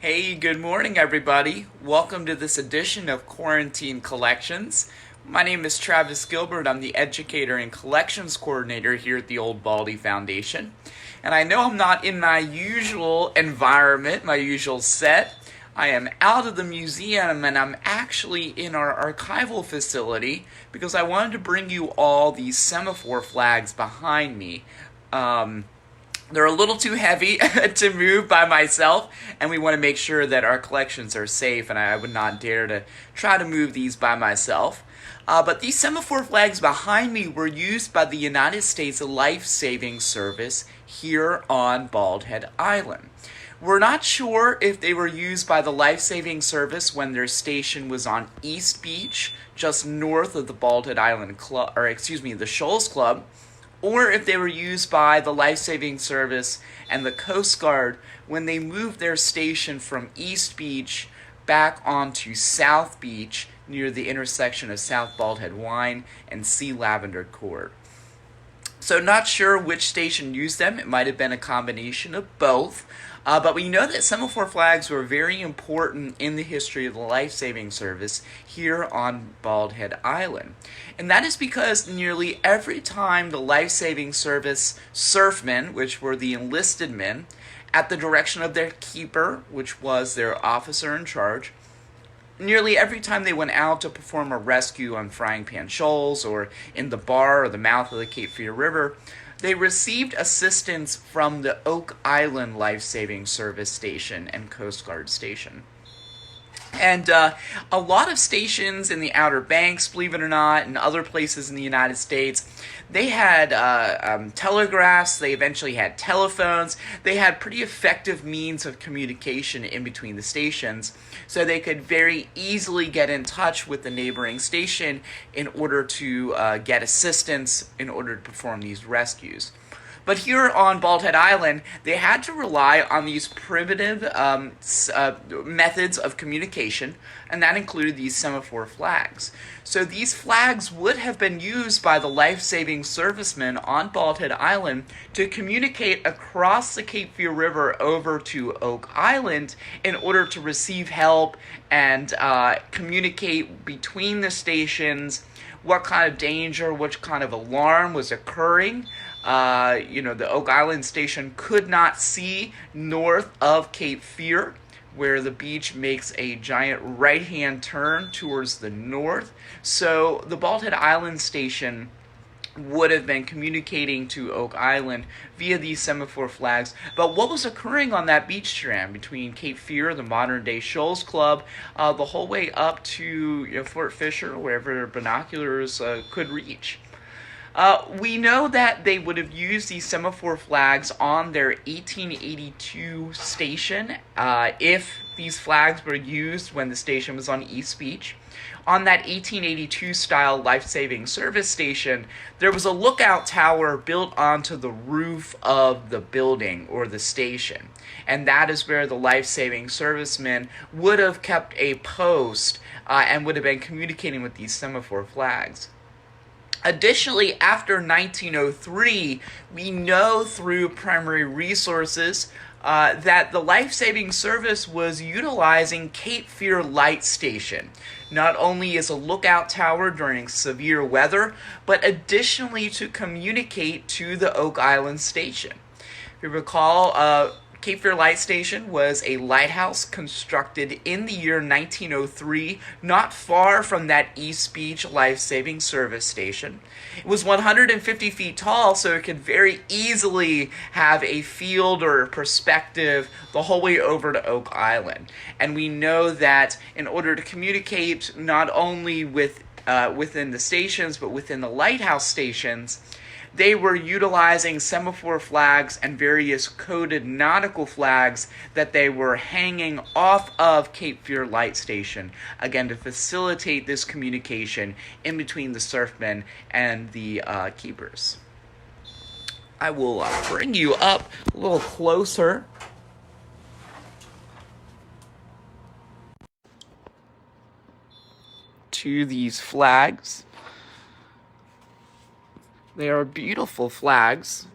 Hey, good morning, everybody. Welcome to this edition of Quarantine Collections. My name is Travis Gilbert. I'm the Educator and Collections Coordinator here at the Old Baldy Foundation. And I know I'm not in my usual environment, my usual set. I am out of the museum and I'm actually in our archival facility because I wanted to bring you all these Semaphore flags behind me. They're a little too heavy to move by myself, and we want to make sure that our collections are safe, and I would not dare to try to move these by myself. But these Semaphore flags behind me were used by the United States Life-Saving Service here on Bald Head Island. We're not sure if they were used by the Life-Saving Service when their station was on East Beach, just north of the Bald Head Island Club, the Shoals Club, or if they were used by the Life-Saving Service and the Coast Guard when they moved their station from East Beach back onto South Beach near the intersection of South Bald Head Wine and Sea Lavender Court. So not sure which station used them. It might have been a combination of both. But we know that Semaphore flags were very important in the history of the Life-Saving Service here on Bald Head Island. And that is because nearly every time the Life-Saving Service surfmen, which were the enlisted men, at the direction of their keeper, which was their officer in charge, nearly every time they went out to perform a rescue on Frying Pan Shoals or in the bar or the mouth of the Cape Fear River, they received assistance from the Oak Island Life-Saving Service Station and Coast Guard Station. And a lot of stations in the Outer Banks, believe it or not, and other places in the United States, they had telegraphs, they eventually had telephones, they had pretty effective means of communication in between the stations, so they could very easily get in touch with the neighboring station in order to get assistance in order to perform these rescues. But here on Bald Head Island, they had to rely on these primitive methods of communication, and that included these Semaphore flags. So these flags would have been used by the life-saving servicemen on Bald Head Island to communicate across the Cape Fear River over to Oak Island in order to receive help and communicate between the stations what kind of danger, which kind of alarm was occurring. The Oak Island station could not see north of Cape Fear, where the beach makes a giant right-hand turn towards the north. So the Bald Head Island station would have been communicating to Oak Island via these Semaphore flags. But what was occurring on that beach strand between Cape Fear, the modern-day Shoals Club, the whole way up to Fort Fisher, wherever binoculars could reach? We know that they would have used these Semaphore flags on their 1882 station if these flags were used when the station was on East Beach. On that 1882 style life-saving service station, there was a lookout tower built onto the roof of the building or the station. And that is where the life-saving servicemen would have kept a post and would have been communicating with these Semaphore flags. Additionally, after 1903, we know through primary resources that the life-saving service was utilizing Cape Fear Light Station, not only as a lookout tower during severe weather, but additionally to communicate to the Oak Island station. If you recall, Cape Fear Light Station was a lighthouse constructed in the year 1903, not far from that East Beach Life-Saving Service station. It was 150 feet tall, so it could very easily have a field or a perspective the whole way over to Oak Island. And we know that in order to communicate not only within the stations, but within the lighthouse stations, they were utilizing Semaphore flags and various coded nautical flags that they were hanging off of Cape Fear Light Station, again, to facilitate this communication in between the surfmen and the keepers. I will bring you up a little closer to these flags. They are beautiful flags.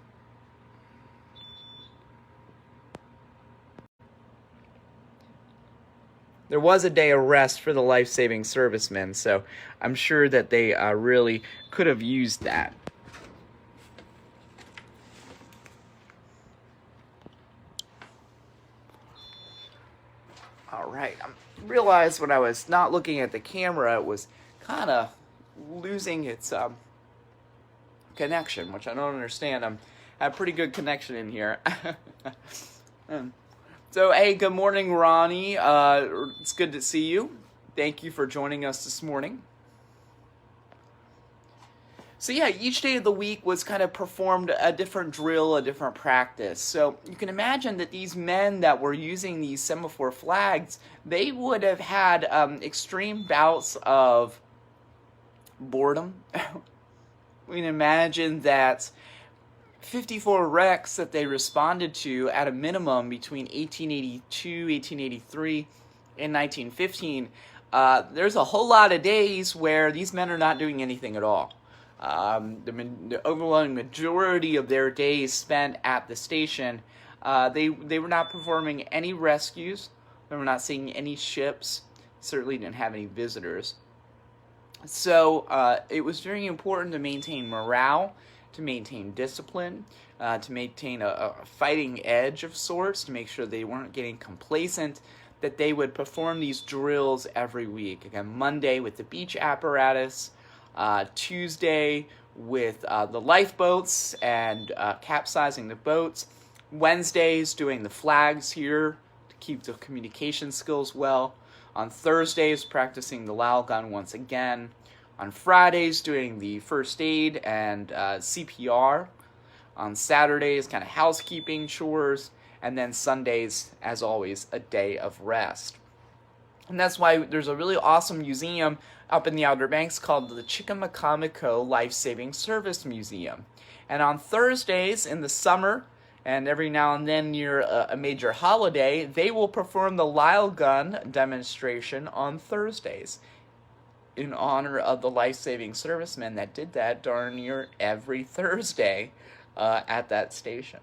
there was a day of rest for the life-saving servicemen, so I'm sure that they really could have used that. All right, I realized when I was not looking at the camera, it was kind of losing its connection, which I don't understand. I have pretty good connection in here. So, hey, good morning, Ronnie. It's good to see you. Thank you for joining us this morning. So yeah, each day of the week was kind of performed a different drill, a different practice. So you can imagine that these men that were using these semaphore flags, they would have had extreme bouts of boredom. We can imagine that 54 wrecks that they responded to at a minimum between 1882, 1883, and 1915. There's a whole lot of days where these men are not doing anything at all. The overwhelming majority of their days spent at the station, they were not performing any rescues. They were not seeing any ships. Certainly didn't have any visitors. So it was very important to maintain morale, to maintain discipline, to maintain a fighting edge of sorts, to make sure they weren't getting complacent, that they would perform these drills every week. Again, Monday with the beach apparatus, Tuesday with the lifeboats and capsizing the boats, Wednesdays doing the flags here to keep the communication skills well, on Thursdays practicing the Lal gun once again, on Fridays doing the first aid and CPR, on Saturdays kind of housekeeping chores, and then Sundays, as always, a day of rest. And that's why there's a really awesome museum up in the Outer Banks called the Chickamauga Life-Saving Service Museum. And on Thursdays in the summer, and every now and then near a major holiday, they will perform the Lyle gun demonstration on Thursdays in honor of the life-saving servicemen that did that darn near every Thursday at that station.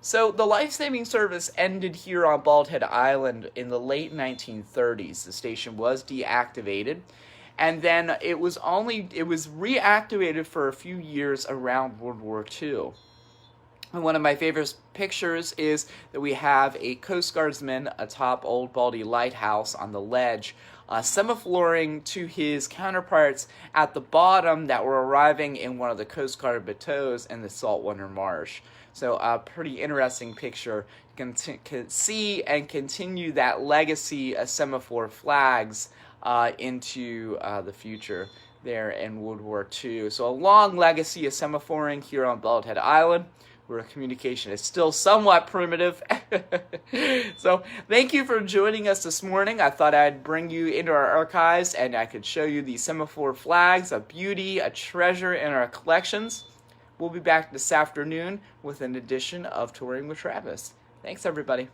So the life-saving service ended here on Bald Head Island in the late 1930s. The station was deactivated, and then it was reactivated for a few years around World War II. And one of my favorite pictures is that we have a Coast Guardsman atop Old Baldy Lighthouse on the ledge, semaphoring to his counterparts at the bottom that were arriving in one of the Coast Guard bateaus in the saltwater marsh. So a pretty interesting picture. You can see and continue that legacy of semaphore flags into the future there in World War II. So a long legacy of semaphoring here on Bald Head Island, where communication is still somewhat primitive. So thank you for joining us this morning. I thought I'd bring you into our archives and I could show you the semaphore flags, a beauty, a treasure in our collections. We'll be back this afternoon with an edition of Touring with Travis. Thanks, everybody.